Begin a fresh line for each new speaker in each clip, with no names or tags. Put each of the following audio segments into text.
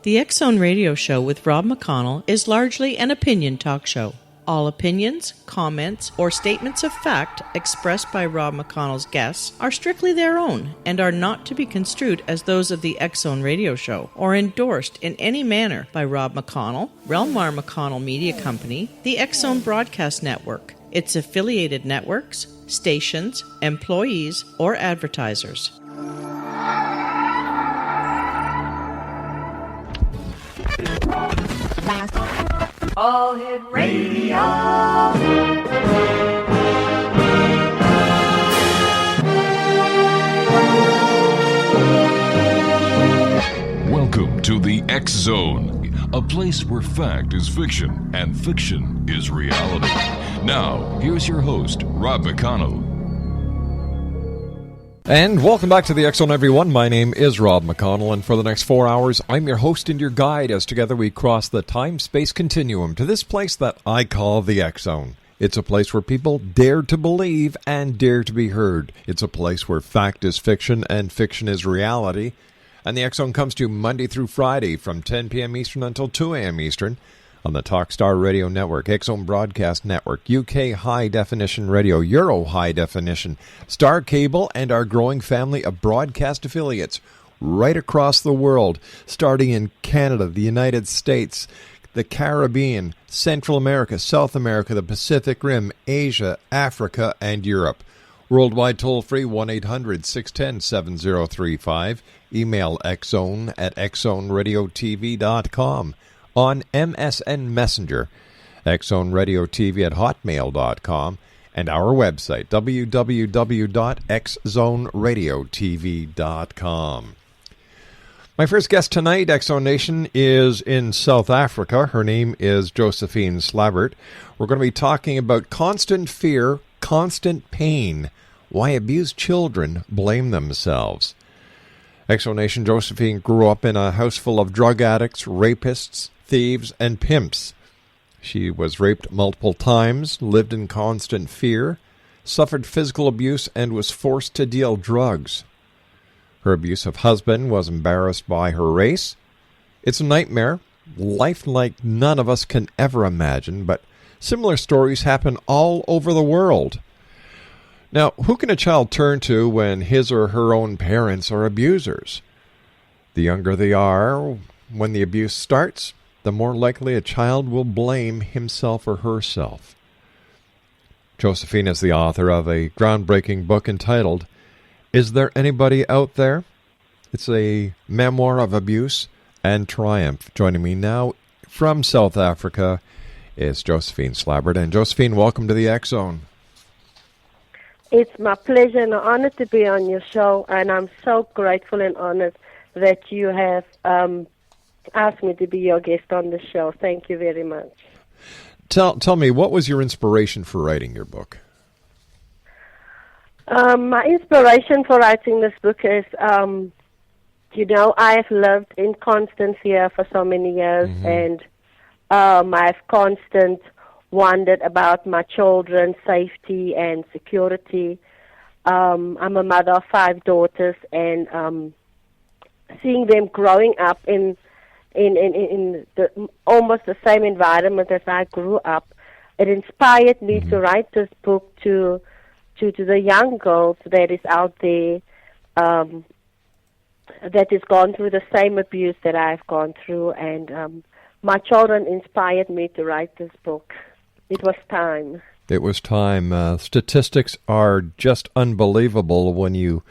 The X Zone Radio Show with Rob McConnell is largely an opinion talk show. All opinions, comments, or statements of fact expressed by Rob McConnell's guests are strictly their own and are not to be construed as those of the X Zone Radio Show or endorsed in any manner by Rob McConnell, Relmar McConnell Media Company, the X Zone Broadcast Network, its affiliated networks, stations, employees, or advertisers.
All Hit Radio.
Welcome to the X Zone, a place where fact is fiction and fiction is reality. Now, here's your host, Rob McConnell.
And welcome back to the X Zone, everyone. My name is Rob McConnell, and for the next 4 hours, I'm your host and your guide as together we cross the time-space continuum to this place that I call the X Zone. It's a place where people dare to believe and dare to be heard. It's a place where fact is fiction and fiction is reality. And the X Zone comes to you Monday through Friday from 10 p.m. Eastern until 2 a.m. Eastern on the Talkstar Radio Network, X Zone Broadcast Network, UK High Definition Radio, Euro High Definition, Star Cable, and our growing family of broadcast affiliates right across the world, starting in Canada, the United States, the Caribbean, Central America, South America, the Pacific Rim, Asia, Africa, and Europe. Worldwide toll-free 1-800-610-7035. Email xzone@xzoneradiotv.com. On MSN Messenger, xzoneradiotv @hotmail.com, and our website, www.xzoneradiotv.com. My first guest tonight, X Zone Nation, is in South Africa. Her name is Josephine Slabbert. We're going to be talking about constant fear, constant pain, why abused children blame themselves. X Zone Nation, Josephine grew up in a house full of drug addicts, rapists, thieves, and pimps. She was raped multiple times, lived in constant fear, suffered physical abuse, and was forced to deal drugs. Her abusive husband was embarrassed by her race. It's a nightmare, life like none of us can ever imagine, but similar stories happen all over the world. Now, who can a child turn to when his or her own parents are abusers? The younger they are when the abuse starts, the more likely a child will blame himself or herself. Josephine is the author of a groundbreaking book entitled, Is There Anybody Out There? It's a memoir of abuse and triumph. Joining me now from South Africa is Josephine Slabbert. And Josephine, welcome to the X Zone.
It's my pleasure and an honor to be on your show, and I'm so grateful and honored that you have asked me to be your guest on the show. Thank you very much.
Tell me, what was your inspiration for writing your book?
My inspiration for writing this book is, I've lived in constant fear for so many years, and I've constant wondered about my children's safety and security. I'm a mother of 5 daughters, and seeing them growing up in almost the same environment as I grew up, it inspired me to write this book to the young girls that is out there that has gone through the same abuse that I've gone through, and my children inspired me to write this book. It was time.
It was time. Statistics are just unbelievable when you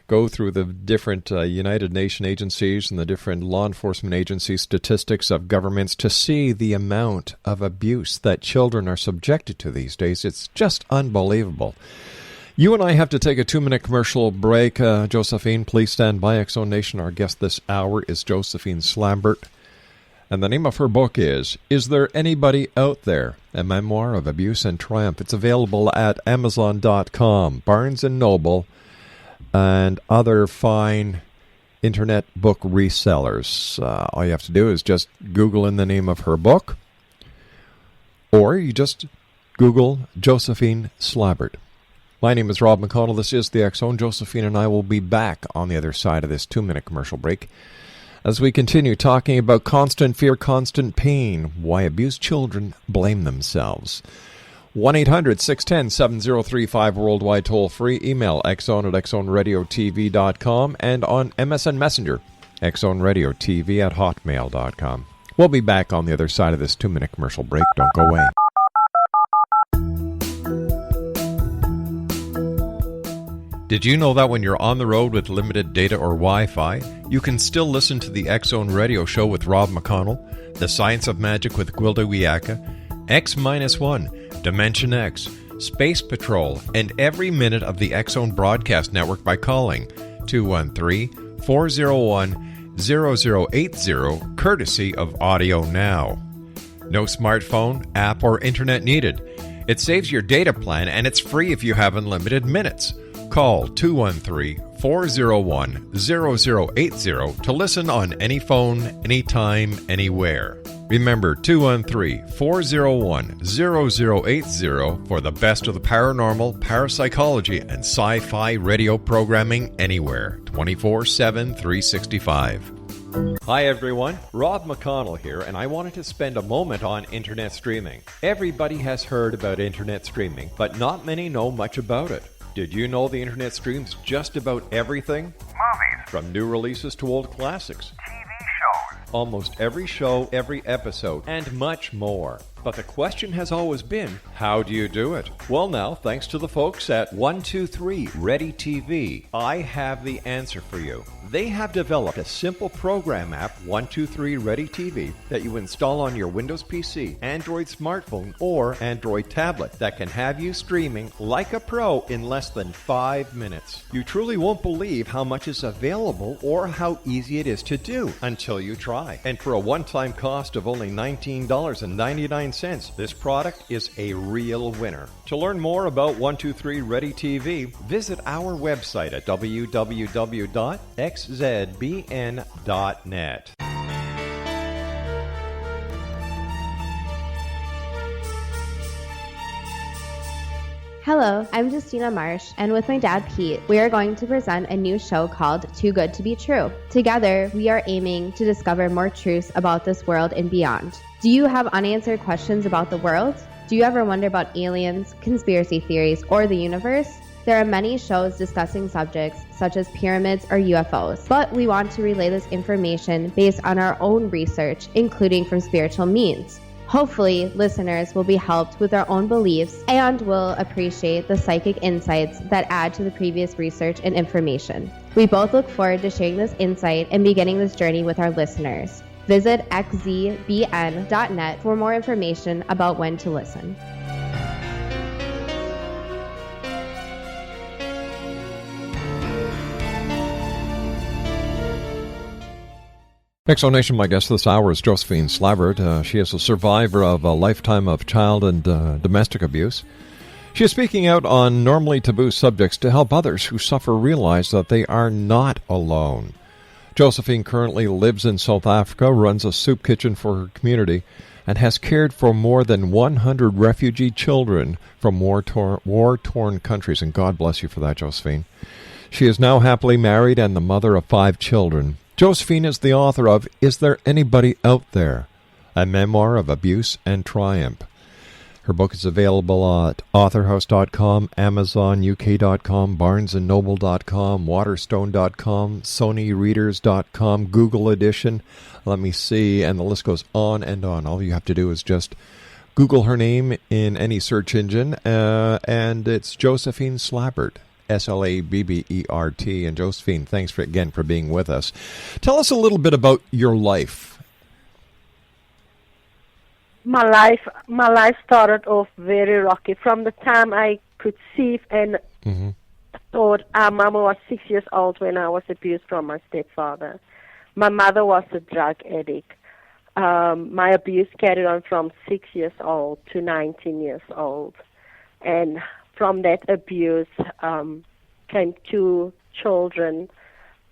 go through the different United Nations agencies and the different law enforcement agencies, statistics of governments, to see the amount of abuse that children are subjected to these days. It's just unbelievable. You and I have to take a 2-minute commercial break. Josephine, please stand by. X Zone Nation, our guest this hour is Josephine Slabbert. And the name of her book is There Anybody Out There? A Memoir of Abuse and Triumph. It's available at Amazon.com, Barnes & Noble, and other fine internet book resellers. All you have to do is just Google in the name of her book, or you just Google Josephine Slabbert. My name is Rob McConnell. This is the X Zone. Josephine and I will be back on the other side of this 2-minute commercial break as we continue talking about constant fear, constant pain, why abused children blame themselves. 1-800-610-7035 worldwide toll-free. Email xzone@xzoneradiotv.com and on MSN Messenger, xzoneradiotv@hotmail.com. We'll be back on the other side of this 2-minute commercial break. Don't go away. Did you know that when you're on the road with limited data or Wi-Fi, you can still listen to the X Zone Radio Show with Rob McConnell, The Science of Magic with Gwilda Wiyaka, X-1, Dimension X, Space Patrol, and every minute of the X Zone Broadcast Network by calling 213-401-0080, courtesy of Audio Now. No smartphone, app, or internet needed. It saves your data plan, and it's free if you have unlimited minutes. Call 213-401-0080 to listen on any phone, anytime, anywhere. Remember, 213-401-0080 for the best of the paranormal, parapsychology, and sci-fi radio programming anywhere, 24/7, 365. Hi everyone, Rob McConnell here, and I wanted to spend a moment on internet streaming. Everybody has heard about internet streaming, but not many know much about it. Did you know the internet streams just about everything?
Movies.
From new releases to old classics.
TV shows.
Almost every show, every episode, and much more. But the question has always been, how do you do it? Well now, thanks to the folks at 123 Ready TV, I have the answer for you. They have developed a simple program app, 123 Ready TV, that you install on your Windows PC, Android smartphone, or Android tablet that can have you streaming like a pro in less than 5 minutes. You truly won't believe how much is available or how easy it is to do until you try. And for a one-time cost of only $19.99, this product is a real winner. To learn more about 123 Ready TV, visit our website at www.xzbn.net.
Hello, I'm Justina Marsh, and with my dad Pete, we are going to present a new show called Too Good to Be True. Together, we are aiming to discover more truths about this world and beyond. Do you have unanswered questions about the world? Do you ever wonder about aliens, conspiracy theories, or the universe? There are many shows discussing subjects such as pyramids or UFOs, but we want to relay this information based on our own research, including from spiritual means. Hopefully, listeners will be helped with their own beliefs and will appreciate the psychic insights that add to the previous research and information. We both look forward to sharing this insight and beginning this journey with our listeners. Visit xzbn.net for more information about when to listen.
Exonation, my guest this hour is Josephine Slabbert. She is a survivor of a lifetime of child and domestic abuse. She is speaking out on normally taboo subjects to help others who suffer realize that they are not alone. Josephine currently lives in South Africa, runs a soup kitchen for her community, and has cared for more than 100 refugee children from war-torn countries. And God bless you for that, Josephine. She is now happily married and the mother of 5 children. Josephine is the author of Is There Anybody Out There? A Memoir of Abuse and Triumph. Her book is available at authorhouse.com, amazonuk.com, barnesandnoble.com, waterstone.com, sonyreaders.com, Google edition. Let me see, and the list goes on and on. All you have to do is just Google her name in any search engine, and it's Josephine Slabbert. Slabbert. And Josephine, thanks again for being with us. Tell us a little bit about your life.
My life started off very rocky. From the time I could see and thought, Mama was 6 years old when I was abused from my stepfather. My mother was a drug addict. My abuse carried on from 6 years old to 19 years old. And from that abuse came 2 children.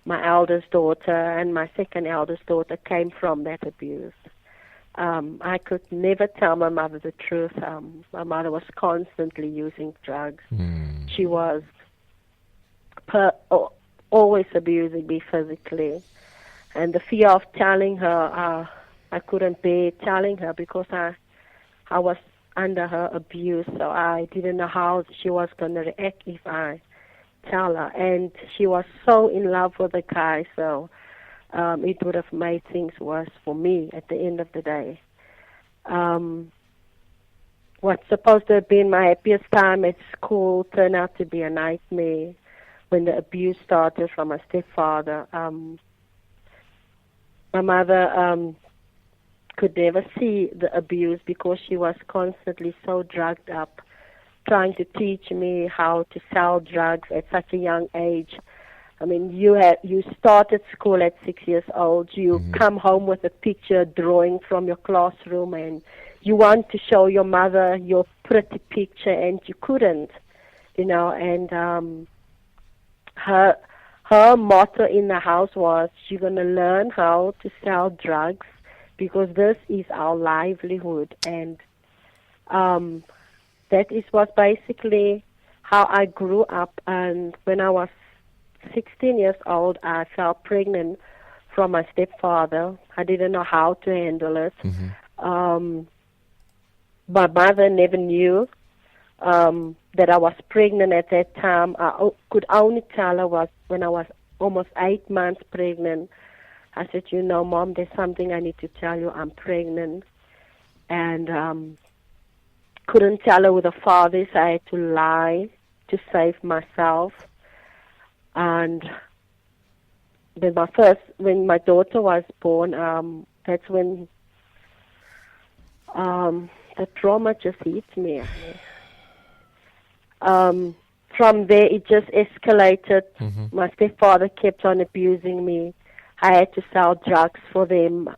My eldest daughter and my second eldest daughter came from that abuse. I could never tell my mother the truth. My mother was constantly using drugs. She was always abusing me physically. And the fear of telling her, I couldn't bear telling her because I was under her abuse, so I didn't know how she was going to react if I tell her. And she was so in love with the guy, so it would have made things worse for me at the end of the day. What's supposed to have been my happiest time at school turned out to be a nightmare when the abuse started from my stepfather. My mother could never see the abuse because she was constantly so drugged up, trying to teach me how to sell drugs at such a young age. I mean, you started school at 6 years old. You come home with a picture drawing from your classroom, and you want to show your mother your pretty picture, and you couldn't, And her motto in the house was, "You're going to learn how to sell drugs because this is our livelihood." And that was basically how I grew up. And when I was 16 years old, I fell pregnant from my stepfather. I didn't know how to handle it. My mother never knew that I was pregnant at that time. I could only tell her was when I was almost 8 months pregnant. I said, Mom, there's something I need to tell you. I'm pregnant. And couldn't tell her with the fathers. I had to lie to save myself. And when my daughter was born, that's when the trauma just hit me. From there, it just escalated. My stepfather kept on abusing me. I had to sell drugs for them.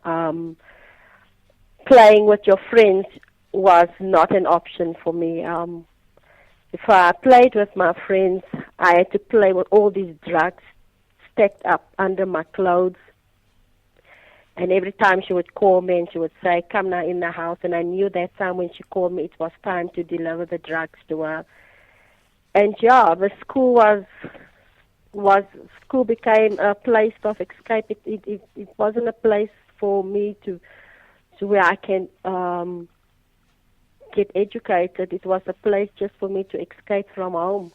Playing with your friends was not an option for me. If I played with my friends, I had to play with all these drugs stacked up under my clothes. And every time she would call me and she would say, "Come now in the house." And I knew that time when she called me, it was time to deliver the drugs to her. And the school became a place of escape. It wasn't a place for me to where I can get educated. It was a place just for me to escape from home.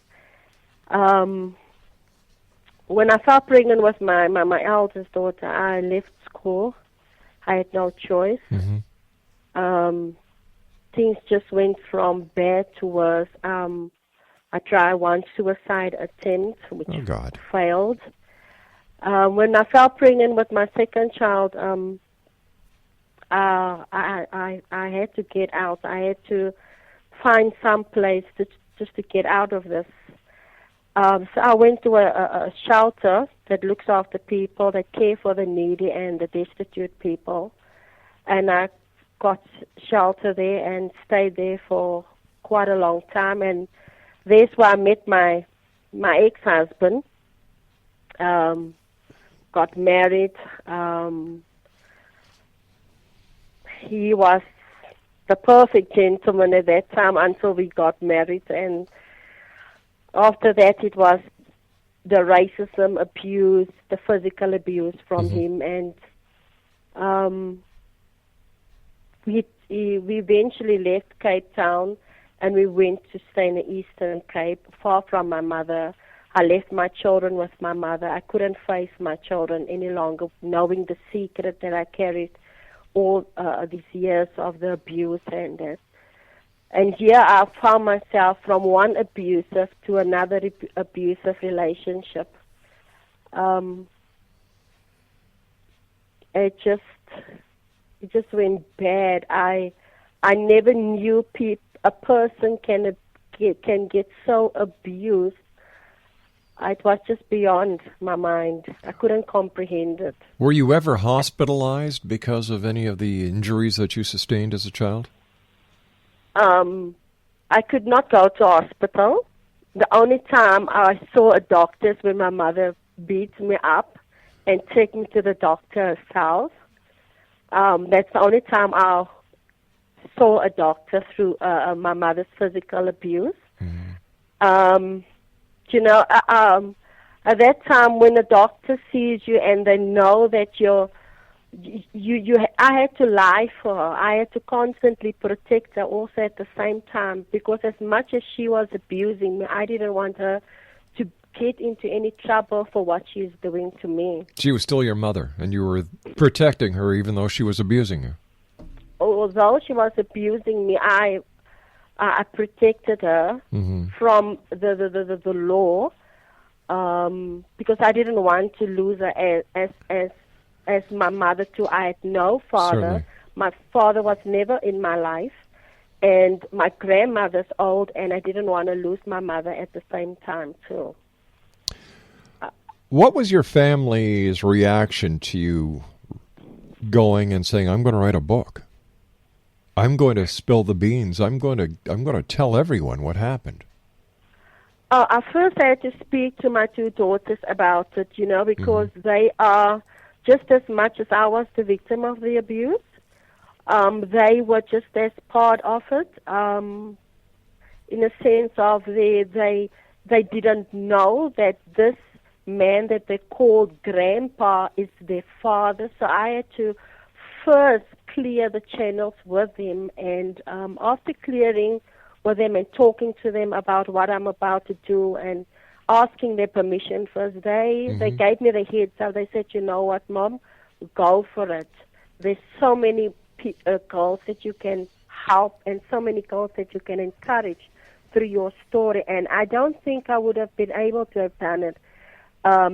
When I fell pregnant with my eldest daughter, I left school. I had no choice. Things just went from bad to worse. I tried one suicide attempt, which failed. When I fell pregnant with my second child, I had to get out. I had to find some place just to get out of this. So I went to a shelter that looks after people, that care for the needy and the destitute people. And I got shelter there and stayed there for quite a long time. And there's where I met my ex-husband. Got married. He was the perfect gentleman at that time until we got married. And after that, it was the racism, abuse, the physical abuse from him. And we eventually left Cape Town and we went to stay in the Eastern Cape, far from my mother. I left my children with my mother. I couldn't face my children any longer, knowing the secret that I carried all these years of the abuse and that. And here I found myself from one abusive to another abusive relationship. It just went bad. I never knew a person can get so abused. It was just beyond my mind. I couldn't comprehend it.
Were you ever hospitalized because of any of the injuries that you sustained as a child?
I could not go to hospital. The only time I saw a doctor is when my mother beat me up and took me to the doctor herself. That's the only time I saw a doctor through my mother's physical abuse. at that time when the doctor sees you and they know that I had to lie for her. I had to constantly protect her also at the same time, because as much as she was abusing me, I didn't want her to get into any trouble for what she's doing to me.
She was still your mother, and you were protecting her even though she was abusing you.
Although she was abusing me, I protected her from the law, because I didn't want to lose her as my mother too. I had no father.
Certainly.
My father was never in my life, and my grandmother's old, and I didn't want to lose my mother at the same time too.
What was your family's reaction to you going and saying, "I'm going to write a book. I'm going to spill the beans. I'm going to tell everyone what happened"?
I first had to speak to my two daughters about it, because they are just as much as I was the victim of the abuse. They were just as part of it, in a sense of they didn't know that this man that they called Grandpa is their father. So I had to first clear the channels with him, and after clearing with them and talking to them about what I'm about to do and asking their permission first, they gave me the heads up. They said, "You know what, Mom, go for it. There's so many girls that you can help and so many girls that you can encourage through your story." And I don't think I would have been able to have done it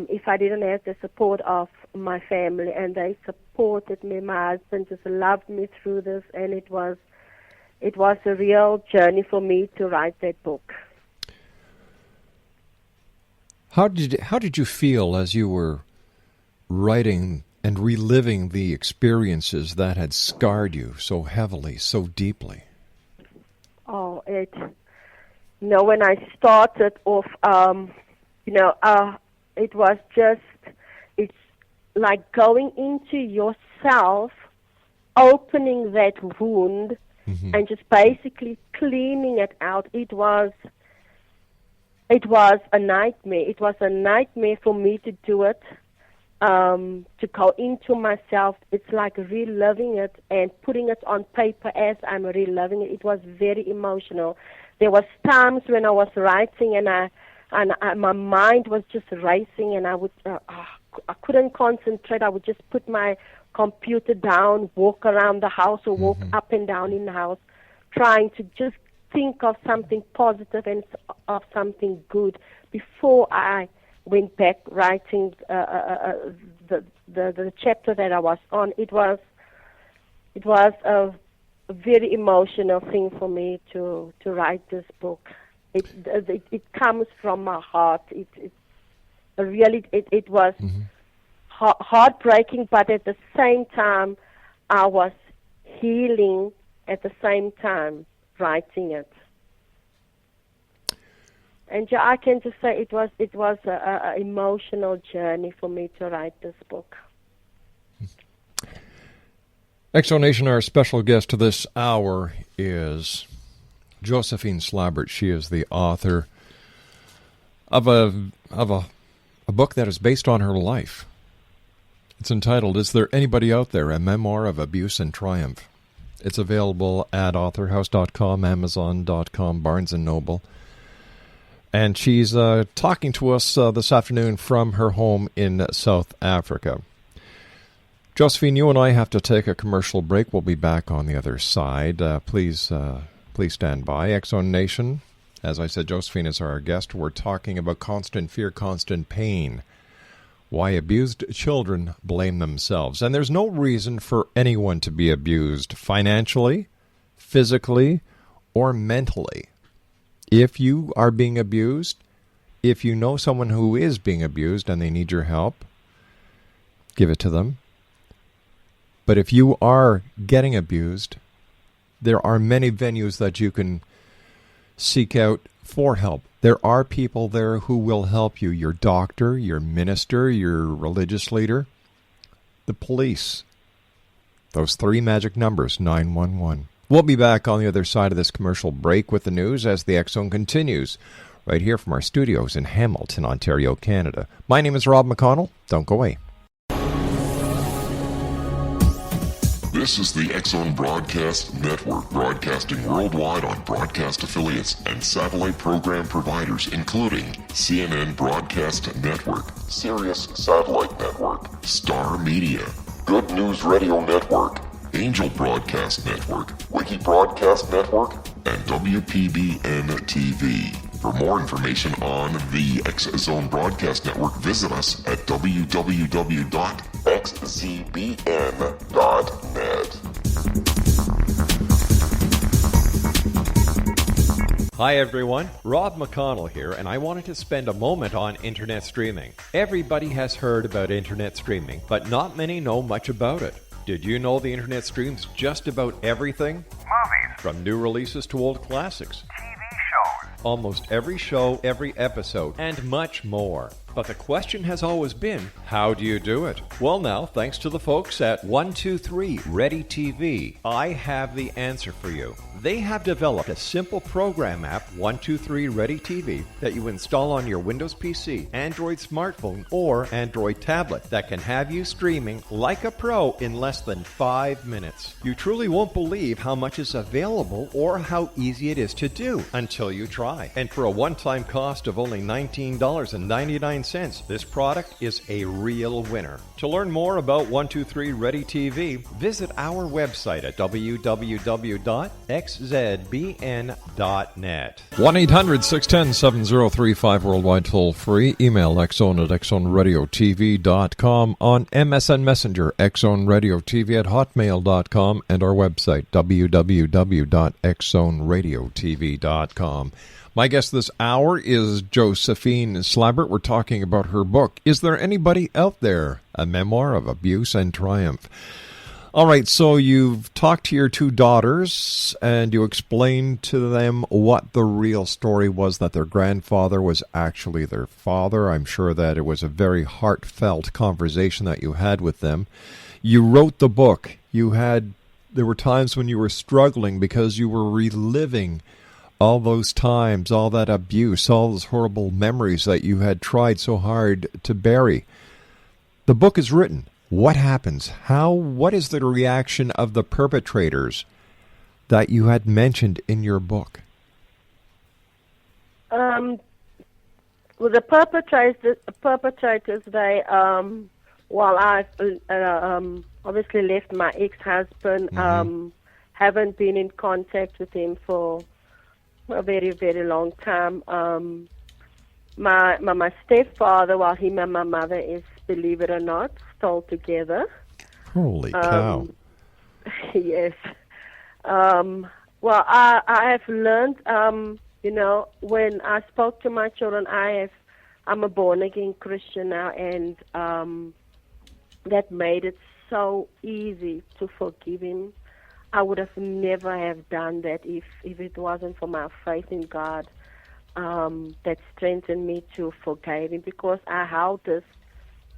if I didn't have the support of my family, and they supported me. My husband just loved me through this, and it was a real journey for me to write that book.
How did you feel as you were writing and reliving the experiences that had scarred you so heavily, so deeply?
Oh, when I started off, it was just, it's like going into yourself, opening that wound, and just basically cleaning it out. It was a nightmare. It was a nightmare for me to do it, to go into myself. It's like reliving it and putting it on paper as I'm reliving it. It was very emotional. There was times when I was writing and my mind was just racing, and I couldn't concentrate. I would just put my computer down, walk around the house or walk up and down in the house, trying to just think of something positive and of something good before I went back writing the chapter that I was on. It was a very emotional thing for me to write this book. It comes from my heart. It was heartbreaking, but at the same time, I was healing at the same time writing it. And I can just say it was a emotional journey for me to write this book.
Exo Nation, our special guest this hour is Josephine Slabbert. She is the author of a book that is based on her life. It's entitled, "Is There Anybody Out There? A Memoir of Abuse and Triumph." It's available at authorhouse.com, amazon.com, Barnes & Noble. And she's talking to us this afternoon from her home in South Africa. Josephine, you and I have to take a commercial break. We'll be back on the other side. Please stand by. Exo Nation, as I said, Josephine is our guest. We're talking about constant fear, constant pain. Why abused children blame themselves. And there's no reason for anyone to be abused financially, physically, or mentally. If you are being abused, if you know someone who is being abused and they need your help, give it to them. But if you are getting abused, there are many venues that you can seek out for help. There are people there who will help you. Your doctor, your minister, your religious leader, the police. Those three magic numbers, 911. We'll be back on the other side of this commercial break with the news as the X Zone continues right here from our studios in Hamilton, Ontario, Canada. My name is Rob McConnell. Don't go away.
This is the X-Zone Broadcast Network, broadcasting worldwide on broadcast affiliates and satellite program providers, including CNN Broadcast Network, Sirius Satellite Network, Star Media, Good News Radio Network, Angel Broadcast Network, Wiki Broadcast Network, and WPBN TV. For more information on the X-Zone Broadcast Network, visit us at www.xzbn.net.
Hi everyone, Rob McConnell here, and I wanted to spend a moment on internet streaming. Everybody has heard about internet streaming, but not many know much about it. Did you know the internet streams just about everything?
Movies.
From new releases to old classics.
TV shows.
Almost every show, every episode, and much more. But the question has always been, how do you do it? Well now, thanks to the folks at 123 Ready TV, I have the answer for you. They have developed a simple program app, 123 Ready TV, that you install on your Windows PC, Android smartphone, or Android tablet that can have you streaming like a pro in less than 5 minutes. You truly won't believe how much is available or how easy it is to do until you try. And for a one-time cost of only $19.99, this product is a real winner. To learn more about 123 Ready TV, visit our website at www.xzbn.net. 1-800-610-7035 worldwide toll free. Email xzone at xzoneradiotv.com. On MSN Messenger, xzoneradiotv at hotmail.com, and our website www.xzoneradiotv.com. My guest this hour is Josephine Slabbert. We're talking about her book, Is There Anybody Out There? A Memoir of Abuse and Triumph. All right, so you've talked to your two daughters, and you explained to them what the real story was, that their grandfather was actually their father. I'm sure that it was a very heartfelt conversation that you had with them. You wrote the book. There were times when you were struggling because you were reliving all those times, all that abuse, all those horrible memories that you had tried so hard to bury. The book is written. What happens? What is the reaction of the perpetrators that you had mentioned in your book?
Well, the perpetrators, they, while I've obviously left my ex-husband, haven't been in contact with him for a very, very long time. My stepfather, while him and my mother is, believe it or not, still together.
Holy cow.
Yes. Well, I have learned, when I spoke to my children, I'm a born-again Christian now, and that made it so easy to forgive him. I would have never have done that if it wasn't for my faith in God that strengthened me to forgive him, because I held this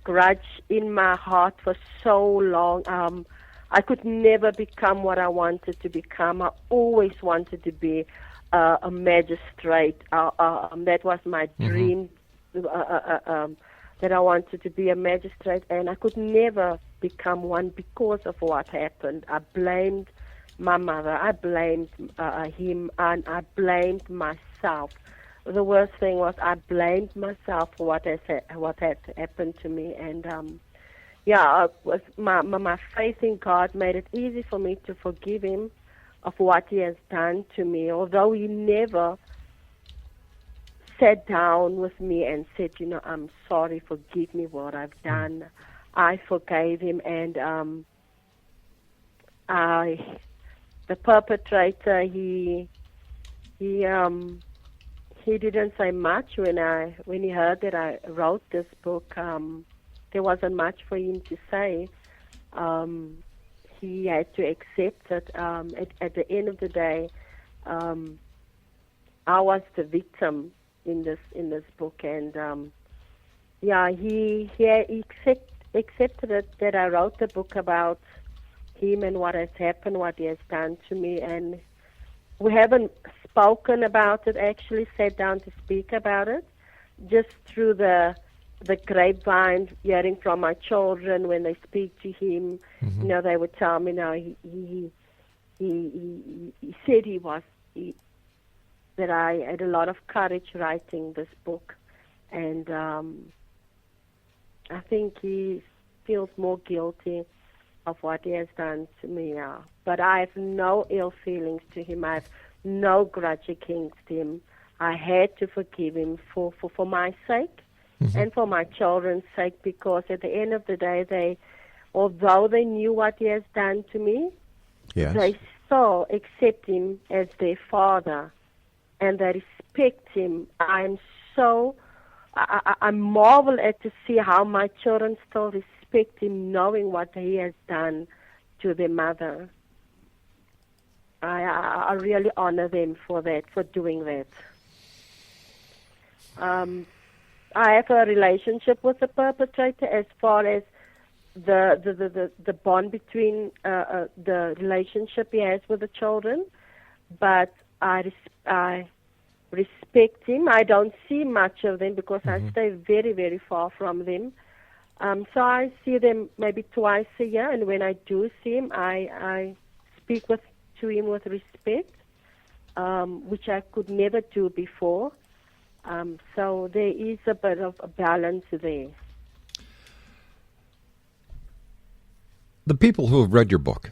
grudge in my heart for so long. I could never become what I wanted to become. I always wanted to be a magistrate. That was my dream, that I wanted to be a magistrate, and I could never become one because of what happened. I blamed my mother, I blamed him, and I blamed myself. The worst thing was I blamed myself for what had happened to me, and my faith in God made it easy for me to forgive him of what he has done to me, although he never sat down with me and said, I'm sorry, forgive me what I've done. I forgave him, and the perpetrator, he didn't say much when he heard that I wrote this book. There wasn't much for him to say. He had to accept it. At the end of the day, I was the victim in this book, and he accepted it, that I wrote the book about him and what has happened, what he has done to me, and we haven't spoken about it, actually sat down to speak about it, just through the grapevine, hearing from my children when they speak to him.
Mm-hmm.
You know, they would tell me, no, he said that I had a lot of courage writing this book, and I think he feels more guilty of what he has done to me now. But I have no ill feelings to him. I have no grudge against him. I had to forgive him for my sake, mm-hmm. and for my children's sake, because at the end of the day, although they knew what he has done to me,
yes.
they still accept him as their father, and they respect him. I marvel at to see how my children still respect him, knowing what he has done to their mother. I really honor them for that, for doing that. I have a relationship with the perpetrator as far as the bond between the relationship he has with the children, but I respect him. I don't see much of them because
mm-hmm.
I stay very, very far from them. So I see them maybe twice a year, and when I do see him, I speak to him with respect, which I could never do before. So there is a bit of a balance there.
The people who have read your book,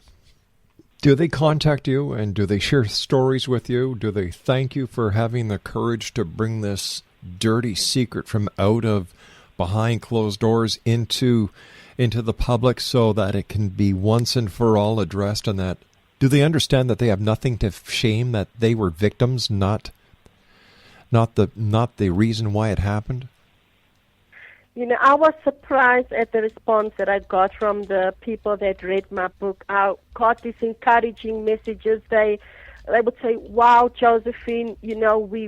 do they contact you and do they share stories with you? Do they thank you for having the courage to bring this dirty secret from out of behind closed doors into the public so that it can be once and for all addressed, and that do they understand that they have nothing to shame, that they were victims, not the reason why it happened?
You know, I was surprised at the response that I got from the people that read my book. I got these encouraging messages. They would say, "Wow, Josephine, you know, we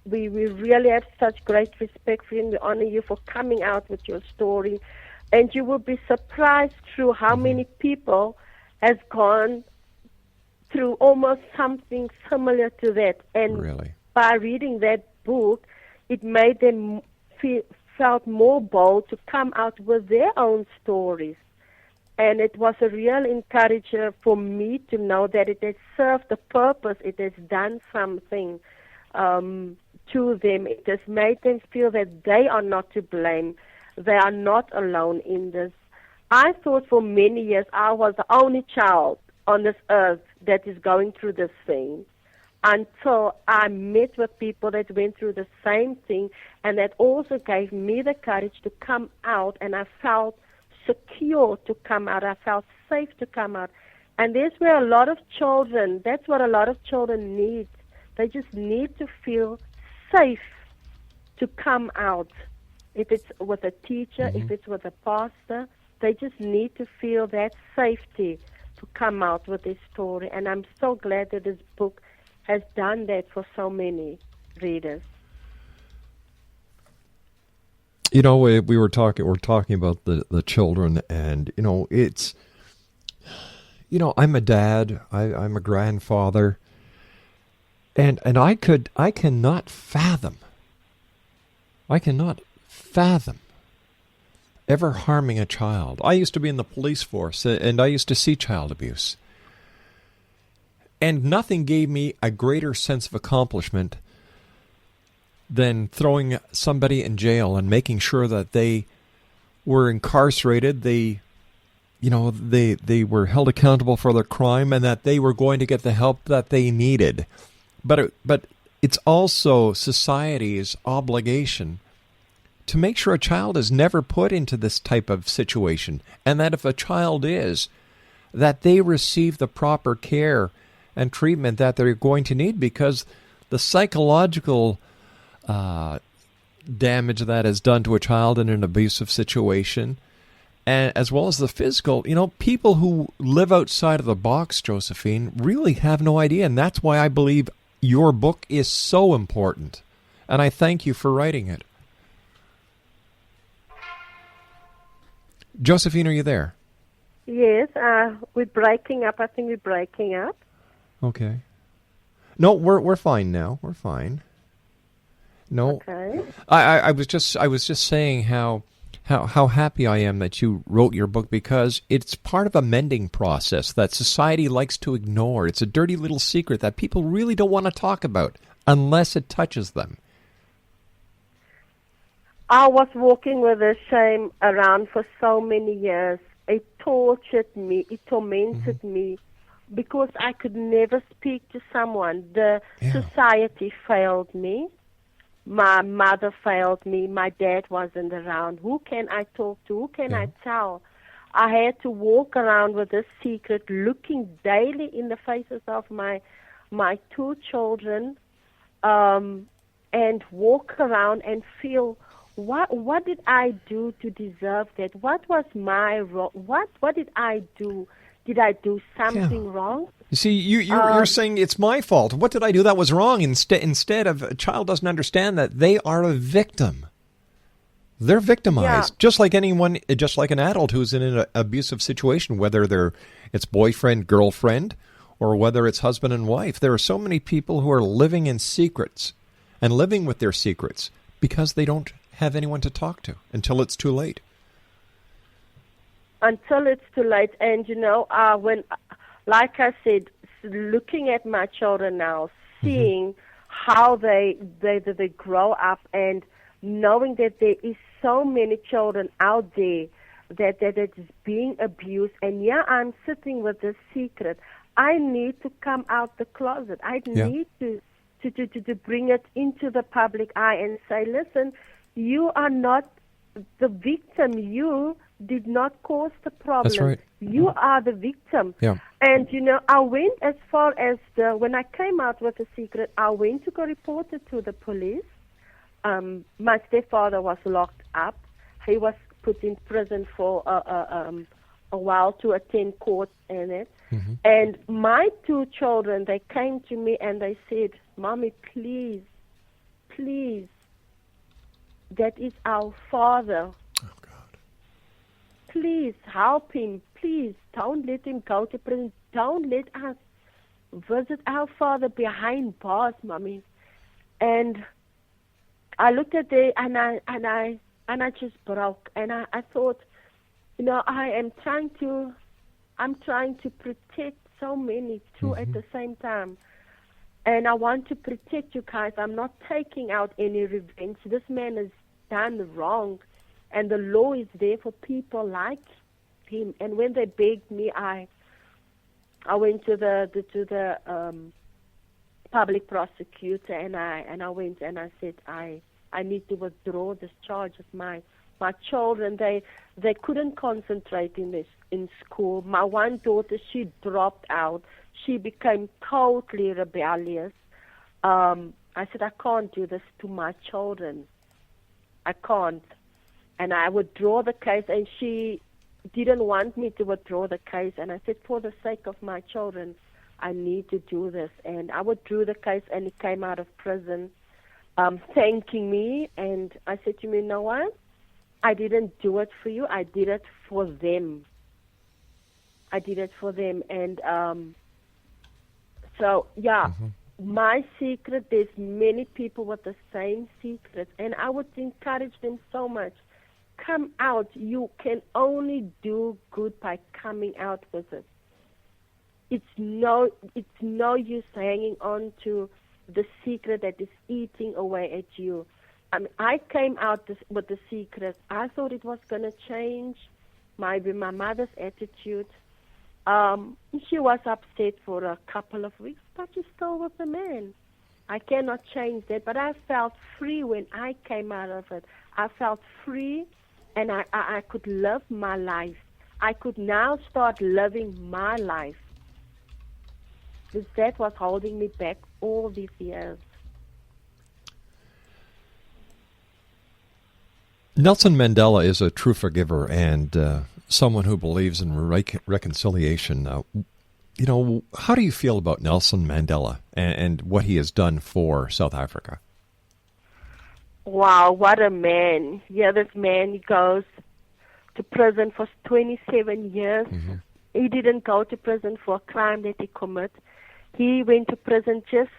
really have such great respect for you, and we honor you for coming out with your story." And you will be surprised through how
mm-hmm.
many people has gone through almost something similar to that. And
really?
By reading that book, it made them felt more bold to come out with their own stories. And it was a real encourager for me to know that it has served the purpose. It has done something to them. It has made them feel that they are not to blame. They are not alone in this. I thought for many years I was the only child on this earth that is going through this thing, until I met with people that went through the same thing, and that also gave me the courage to come out, and I felt secure to come out. I felt safe to come out. And that's where a lot of children, that's what a lot of children need. They just need to feel safe to come out. If it's with a teacher, mm-hmm. if it's with a pastor, they just need to feel that safety to come out with their story. And I'm so glad that this book has done that for so many readers.
You know, we're talking about the children, and you know, it's, you know, I'm a dad, I'm a grandfather, and I cannot fathom ever harming a child. I used to be in the police force, and I used to see child abuse. And nothing gave me a greater sense of accomplishment than throwing somebody in jail and making sure that they were incarcerated, they were held accountable for their crime, and that they were going to get the help that they needed. But it's also society's obligation to make sure a child is never put into this type of situation, and that if a child is, that they receive the proper care and treatment that they're going to need, because the psychological damage that is done to a child in an abusive situation, and as well as the physical, you know, people who live outside of the box, Josephine, really have no idea. And that's why I believe your book is so important. And I thank you for writing it. Josephine, are you there?
Yes, we're breaking up. I think we're breaking up.
Okay. No, we're fine now. We're fine. No,
Okay.
I was just saying how happy I am that you wrote your book, because it's part of a mending process that society likes to ignore. It's a dirty little secret that people really don't want to talk about unless it touches them.
I was walking with this shame around for so many years. It tortured me. It tormented me because I could never speak to someone. The society failed me. My mother failed me. My dad wasn't around. Who can I talk to? Who can I tell? I had to walk around with this secret, looking daily in the faces of my two children, and walk around and feel, what did I do to deserve that? What was my wrong? What did I do? Did I do something wrong?
You see, you're saying it's my fault. What did I do that was wrong? Instead of, a child doesn't understand that they are a victim. They're victimized, just like anyone, just like an adult who's in an abusive situation, whether it's boyfriend, girlfriend, or whether it's husband and wife. There are so many people who are living in secrets and living with their secrets because they don't have anyone to talk to until it's too late.
Until it's too late. And, when, like I said, looking at my children now, seeing how they grow up, and knowing that there is so many children out there that is being abused, and I'm sitting with this secret. I need to come out the closet. I need to bring it into the public eye and say, listen, you are not the victim. You did not cause the problem.
That's right.
You are the victim.
Yeah.
And, I went as far as when I came out with the secret, I went to go report it to the police. My stepfather was locked up. He was put in prison for a while to attend court and it. And my two children, they came to me and they said, Mommy, please, that is our father.
Oh, God.
Please help him. Please don't let him go to prison. Don't let us visit our father behind bars, Mommy. And I looked at it and I just broke. And I thought, I'm trying to protect so many too at the same time. And I want to protect you guys. I'm not taking out any revenge. This man has done wrong, and the law is there for people like him. And when they begged me, I went to the public prosecutor, and I went and I said I need to withdraw this charge of my children. They couldn't concentrate in school. My one daughter, she dropped out. She became totally rebellious. I said, I can't do this to my children. I can't. And I withdrew the case, and she didn't want me to withdraw the case. And I said, for the sake of my children, I need to do this. And I withdrew the case, and he came out of prison thanking me. And I said to him, you know what? I didn't do it for you. I did it for them. And my secret, there's many people with the same secret. And I would encourage them so much. Come out. You can only do good by coming out with it. It's no use hanging on to the secret that is eating away at you. I mean, I came out with the secret. I thought it was going to change my mother's attitude. She was upset for a couple of weeks, but she still was a man. I cannot change that, but I felt free when I came out of it. I felt free, and I could live my life. I could now start living my life. Because that was holding me back all these years.
Nelson Mandela is a true forgiver and someone who believes in reconciliation. How do you feel about Nelson Mandela and what he has done for South Africa?
Wow, what a man. Yeah, this man, he goes to prison for 27 years. He didn't go to prison for a crime that he committed. He went to prison just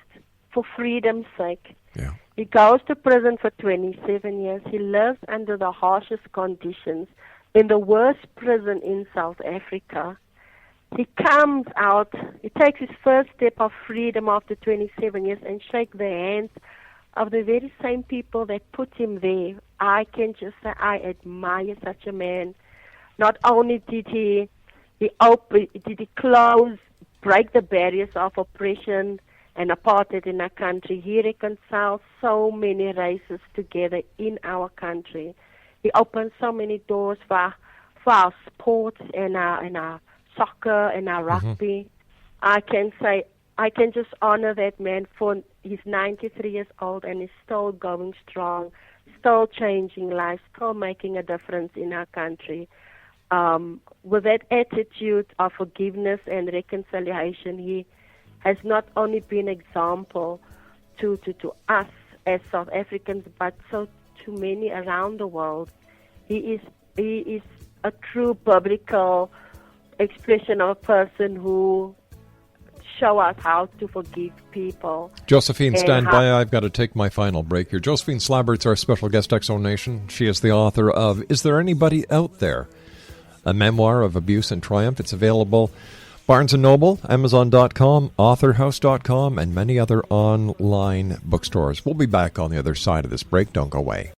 for freedom's sake.
Yeah.
He goes to prison for 27 years. He lives under the harshest conditions in the worst prison in South Africa. He comes out, he takes his first step of freedom after 27 years and shakes the hands of the very same people that put him there. I can just say I admire such a man. Not only did he close, break the barriers of oppression and apartheid in our country, he reconciled so many races together in our country. He opened so many doors for our sports and our soccer and our rugby. I can just honor that man for he's 93 years old and is still going strong, still changing lives, still making a difference in our country. With that attitude of forgiveness and reconciliation, he has not only been an example to us as South Africans, but so to many around the world. He is a true biblical expression of a person who show us how to forgive people.
Josephine, stand by. I've got to take my final break here. Josephine Slabbert's our special guest, Exo Nation. She is the author of Is There Anybody Out There? A memoir of abuse and triumph. It's available Barnes & Noble, Amazon.com, AuthorHouse.com, and many other online bookstores. We'll be back on the other side of this break. Don't go away.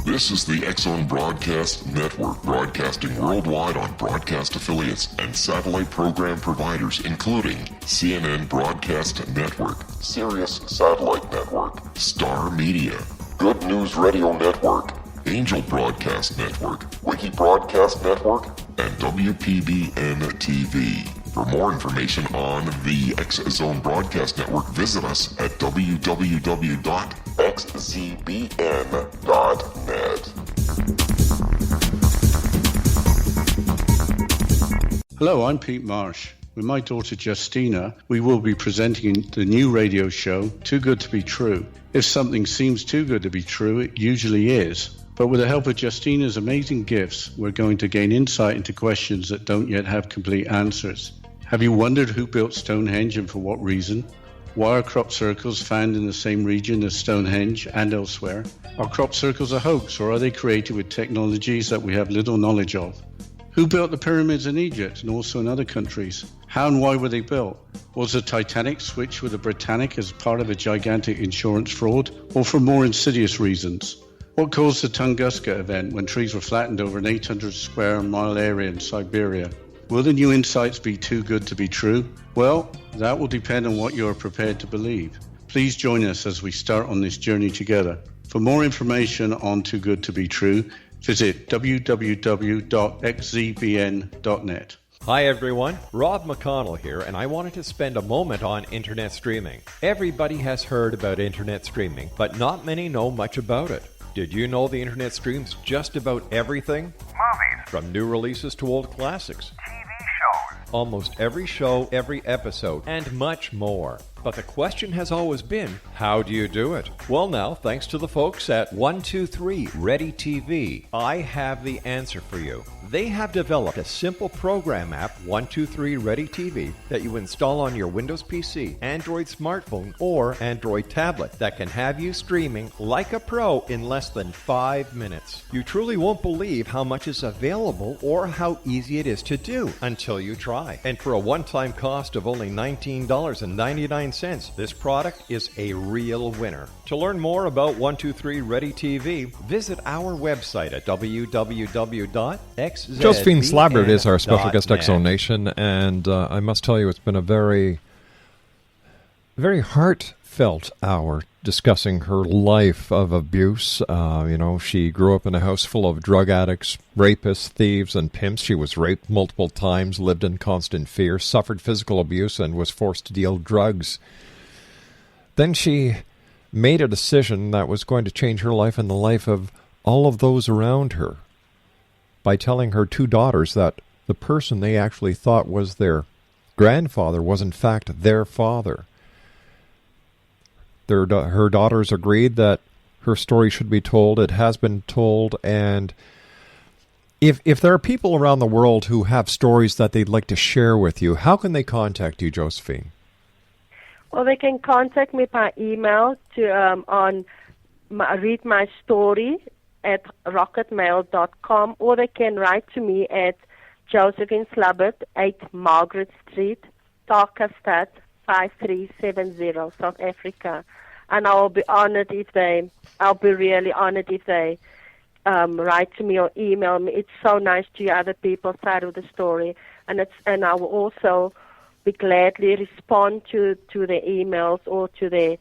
This is the X-Zone Broadcast Network, broadcasting worldwide on broadcast affiliates and satellite program providers, including CNN Broadcast Network, Sirius Satellite Network, Star Media, Good News Radio Network, Angel Broadcast Network, Wiki Broadcast Network, and WPBN TV. For more information on the X-Zone Broadcast Network, visit us at www.xzbn.net.
Hello, I'm Pete Marsh. With my daughter Justina, we will be presenting the new radio show, Too Good to Be True. If something seems too good to be true, it usually is. But with the help of Justina's amazing gifts, we're going to gain insight into questions that don't yet have complete answers. Have you wondered who built Stonehenge and for what reason? Why are crop circles found in the same region as Stonehenge and elsewhere? Are crop circles a hoax, or are they created with technologies that we have little knowledge of? Who built the pyramids in Egypt and also in other countries? How and why were they built? Was the Titanic switched with the Britannic as part of a gigantic insurance fraud, or for more insidious reasons? What caused the Tunguska event when trees were flattened over an 800 square mile area in Siberia? Will the new insights be too good to be true? Well, that will depend on what you are prepared to believe. Please join us as we start on this journey together. For more information on Too Good to Be True, visit www.xzbn.net.
Hi everyone, Rob McConnell here, and I wanted to spend a moment on internet streaming. Everybody has heard about internet streaming, but not many know much about it. Did you know the internet streams just about everything?
Movies,
From new releases to old classics.
TV shows,
Almost every show, every episode, and much more. But the question has always been, how do you do it? Well now, thanks to the folks at 123 Ready TV, I have the answer for you. They have developed a simple program app, 123 Ready TV, that you install on your Windows PC, Android smartphone, or Android tablet that can have you streaming like a pro in less than 5 minutes. You truly won't believe how much is available or how easy it is to do until you try. And for a one-time cost of only $19.99, this product is a real winner. To learn more about 123 Ready TV, visit our website at www.xzbn.net. Josephine Slabbert is our special guest, Exo Nation, and I must tell you, it's been a very, very heartfelt hour discussing her life of abuse. She grew up in a house full of drug addicts, rapists, thieves, and pimps. She was raped multiple times, lived in constant fear, suffered physical abuse, and was forced to deal drugs. Then she made a decision that was going to change her life and the life of all of those around her by telling her two daughters that the person they actually thought was their grandfather was in fact their father. Her daughters agreed that her story should be told. It has been told, and If there are people around the world who have stories that they'd like to share with you, how can they contact you, Josephine?
Well, they can contact me by email to read my story at rocketmail.com, or they can write to me at Josephine Slabbert, 8 Margaret Street, Tarkastad, 5370, South Africa. And I'll be really honored if they write to me or email me. It's so nice to hear other people's side of the story, and I will also be gladly respond to the emails or to the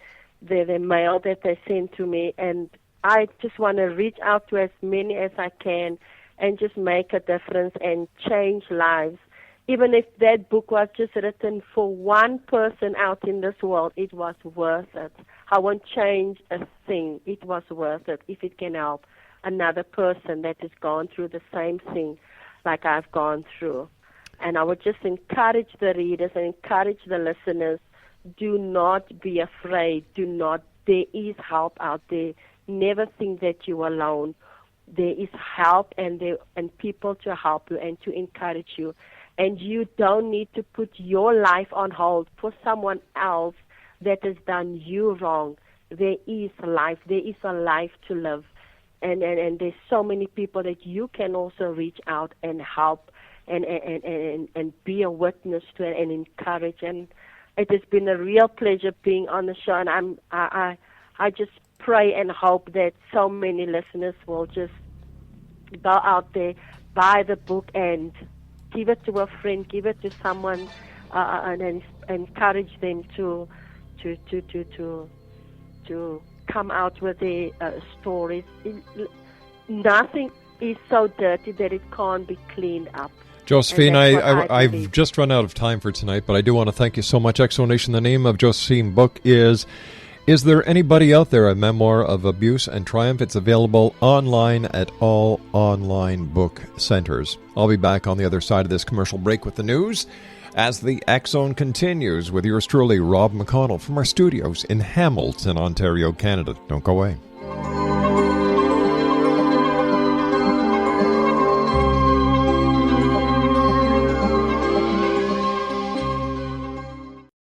mail that they send to me. And I just want to reach out to as many as I can and just make a difference and change lives. Even if that book was just written for one person out in this world, it was worth it. I won't change a thing. It was worth it if it can help another person that has gone through the same thing like I've gone through. And I would just encourage the readers and encourage the listeners, do not be afraid. There is help out there. Never think that you're alone. There is help and people to help you and to encourage you. And you don't need to put your life on hold for someone else that has done you wrong. There is life. There is a life to live. And there's so many people that you can also reach out and help and be a witness to and encourage. And it has been a real pleasure being on the show. And I just pray and hope that so many listeners will just go out there, buy the book, and give it to a friend, give it to someone, and encourage them to come out with their stories. Nothing is so dirty that it can't be cleaned up.
Josephine, I've just run out of time for tonight, but I do want to thank you so much. Exonation, the name of Josephine's book is There Anybody Out There? A Memoir of Abuse and Triumph. It's available online at all online book centers. I'll be back on the other side of this commercial break with the news as the X-Zone continues with yours truly, Rob McConnell, from our studios in Hamilton, Ontario, Canada. Don't go away.